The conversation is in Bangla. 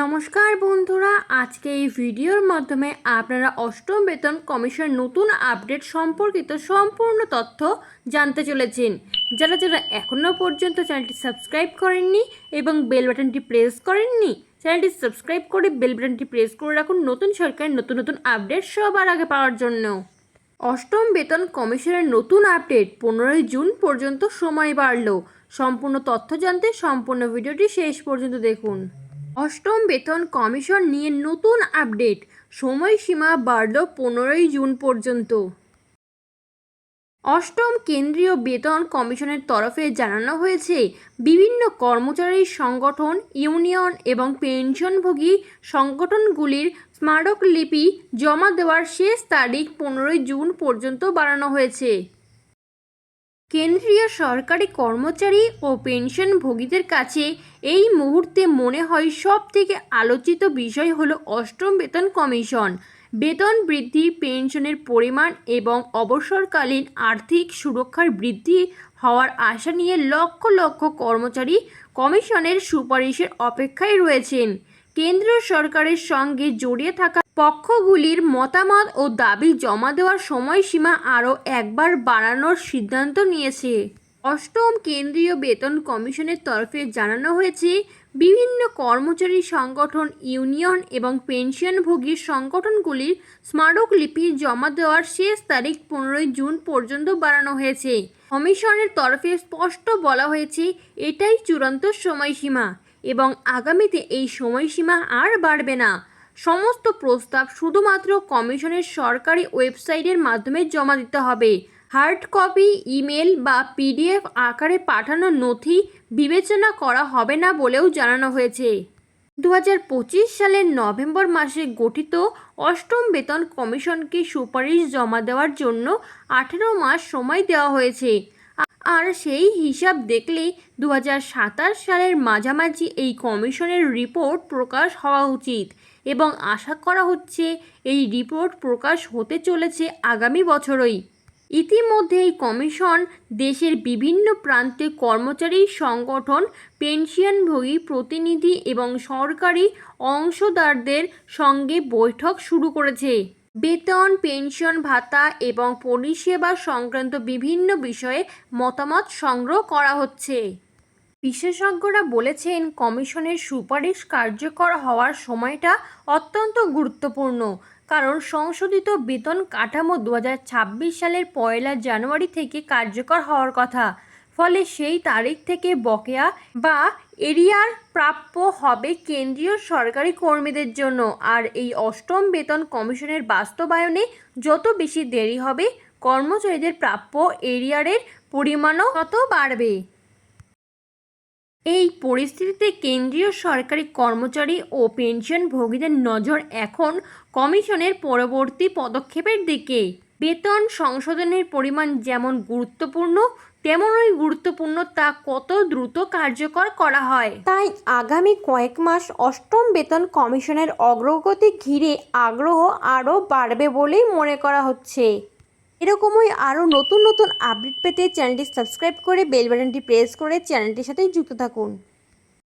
নমস্কার বন্ধুরা, আজকে এই ভিডিওর মাধ্যমে আপনারা অষ্টম বেতন কমিশন নতুন আপডেট সম্পর্কিত সম্পূর্ণ তথ্য জানতে চলেছেন। যারা যারা এখনও পর্যন্ত চ্যানেলটি সাবস্ক্রাইব করেননি এবং বেল বাটনটি প্রেস করেননি, চ্যানেলটি সাবস্ক্রাইব করে বেল বাটনটি প্রেস করে রাখুন নতুন সরকারের নতুন নতুন আপডেট সবার আগে পাওয়ার জন্য। অষ্টম বেতন কমিশনের নতুন আপডেট 15 জুন পর্যন্ত সময় বাড়ল। সম্পূর্ণ তথ্য জানতে সম্পূর্ণ ভিডিওটি শেষ পর্যন্ত দেখুন। অষ্টম বেতন কমিশন নিয়ে নতুন আপডেট, সময়সীমা বাড়ল 15 জুন পর্যন্ত। অষ্টম কেন্দ্রীয় বেতন কমিশনের তরফে জানানো হয়েছে, বিভিন্ন কর্মচারী সংগঠন, ইউনিয়ন এবং পেনশনভোগী সংগঠনগুলির স্মারকলিপি জমা দেওয়ার শেষ তারিখ 15 জুন পর্যন্ত বাড়ানো হয়েছে। কেন্দ্রীয় সরকারি কর্মচারী ও পেনশনভোগীদের কাছে এই মুহূর্তে মনে হয় সবথেকে আলোচিত বিষয় হলো অষ্টম বেতন কমিশন। বেতন বৃদ্ধি, পেনশনের পরিমাণ এবং অবসরকালীন আর্থিক সুরক্ষার বৃদ্ধি হওয়ার আশা নিয়ে লক্ষ লক্ষ কর্মচারী কমিশনের সুপারিশের অপেক্ষায় রয়েছেন। কেন্দ্র সরকারের সঙ্গে জড়িয়ে থাকা পক্ষগুলির মতামত ও দাবি জমা দেওয়ার সময়সীমা আরও একবার বাড়ানোর সিদ্ধান্ত নিয়েছে। অষ্টম কেন্দ্রীয় বেতন কমিশনের তরফে জানানো হয়েছে, বিভিন্ন কর্মচারী সংগঠন, ইউনিয়ন এবং পেনশনভোগী সংগঠনগুলির স্মারকলিপি জমা দেওয়ার শেষ তারিখ 15 জুন পর্যন্ত বাড়ানো হয়েছে। কমিশনের তরফে স্পষ্ট বলা হয়েছে, এটাই চূড়ান্ত সময়সীমা এবং আগামীতে এই সময়সীমা আর বাড়বে না। সমস্ত প্রস্তাব শুধুমাত্র কমিশনের সরকারি ওয়েবসাইটের মাধ্যমে জমা দিতে হবে। হার্ড কপি, ইমেল বা পিডিএফ আকারে পাঠানো নথি বিবেচনা করা হবে না বলেও জানানো হয়েছে। 2025 সালের নভেম্বর মাসে গঠিত অষ্টম বেতন কমিশনকে সুপারিশ জমা দেওয়ার জন্য 18 মাস সময় দেওয়া হয়েছে। আর সেই হিসাব দেখলে 2027 সালের মাঝামাঝি এই কমিশনের রিপোর্ট প্রকাশ হওয়া উচিত এবং আশা করা হচ্ছে এই রিপোর্ট প্রকাশ হতে চলেছে আগামী বছরই। ইতিমধ্যে এই কমিশন দেশের বিভিন্ন প্রান্তে কর্মচারী সংগঠন, পেনশনভোগী প্রতিনিধি এবং সরকারি অংশীদারদের সঙ্গে বৈঠক শুরু করেছে। বেতন, পেনশন ভাতা এবং পরিষেবা সংক্রান্ত বিভিন্ন বিষয়ে মতামত সংগ্রহ করা হচ্ছে। বিশেষজ্ঞরা বলেছেন, কমিশনের সুপারিশ কার্যকর হওয়ার সময়টা অত্যন্ত গুরুত্বপূর্ণ, কারণ সংশোধিত বেতন কাঠামো 2026 সালের 1 জানুয়ারি থেকে কার্যকর হওয়ার কথা। ফলে সেই তারিখ থেকে বকেয়া বা এরিয়ার প্রাপ্য হবে কেন্দ্রীয় সরকারি কর্মীদের জন্য। আর এই অষ্টম বেতন কমিশনের বাস্তবায়নে যত বেশি দেরি হবে, কর্মচারীদের প্রাপ্য এরিয়ারের পরিমাণও তত বাড়বে। এই পরিস্থিতিতে কেন্দ্রীয় সরকারি কর্মচারী ও পেনশনভোগীদের নজর এখন কমিশনের পরবর্তী পদক্ষেপের দিকে। বেতন সংশোধনের পরিমাণ যেমন গুরুত্বপূর্ণ, তেমনই গুরুত্বপূর্ণ তা কত দ্রুত কার্যকর করা হয়। তাই আগামী কয়েক মাস অষ্টম বেতন কমিশনের অগ্রগতি ঘিরে আগ্রহ আরও বাড়বে বলেই মনে করা হচ্ছে। এরকমই আরও নতুন নতুন আপডেট পেতে চ্যানেলটি সাবস্ক্রাইব করে বেল বাটনটি প্রেস করে চ্যানেলটির সাথে যুক্ত থাকুন।